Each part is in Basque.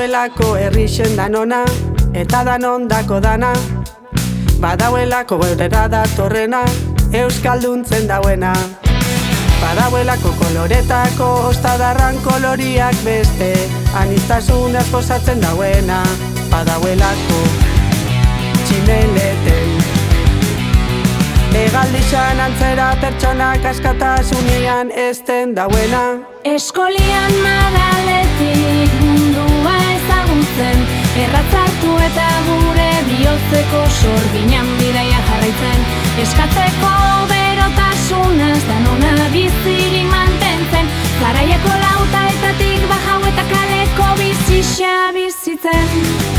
Badauelako herrixen danona, eta danondako dana. Badauelako geurera datorrena, euskalduntzen dauena. Badauelako koloretako, ostadarran koloriak beste, aniztasunaz posatzen dauena. Badauelako tximeleten hegaldixan antzera pertsonak askatasunian ezten dauena. Eskolian magaletik mundua ezagutzen, erratzartu eta gure bihotzeko sorginan bidaia jarraitzen. Eskatzeko berotasunaz danona bizirik mantentzen, garaiako lautaetatik bajau eta kaleko bizisa bizitzen.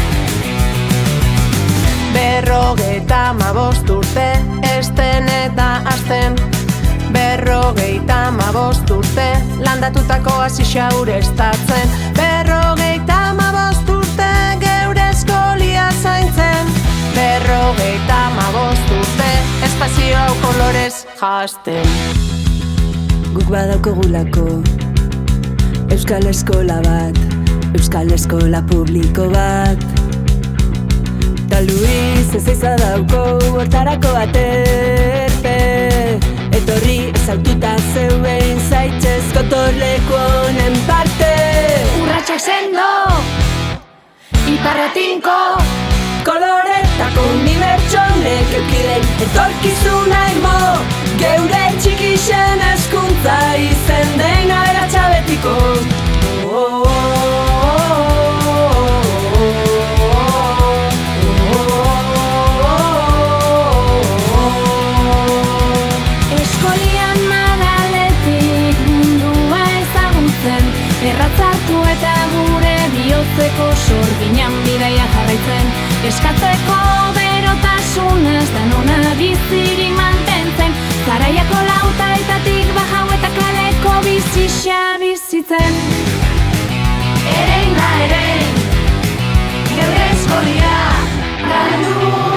55 urte, esten eta azten. 55 urte, landatutako azisa urestatzen. 55 urte, geure eskolia zaintzen. 55 urte, espazio hau kolorez jazten. Guk badaukagulako euskal eskola bat, euskal eskola publiko bat. Ta Luis ez dauko hortarako aterpe, etorri ezaututa zeuen zaitzez gotorleku honen parte. Urratxak sendo, iparratinko, koloretako unibertsonek eukiden etorkizuna imo, geure txikixen eskuntza izen dena eratxabetiko. Erratzartu eta gure bihotzeko sorginan bidaia jarraitzen. Eskatzeko berotasunaz danona bizirik mantentzen, garaiako lautaetatik bajau eta kaleko bizisa bizitzen. Erein da erein, geure eskolia galdu.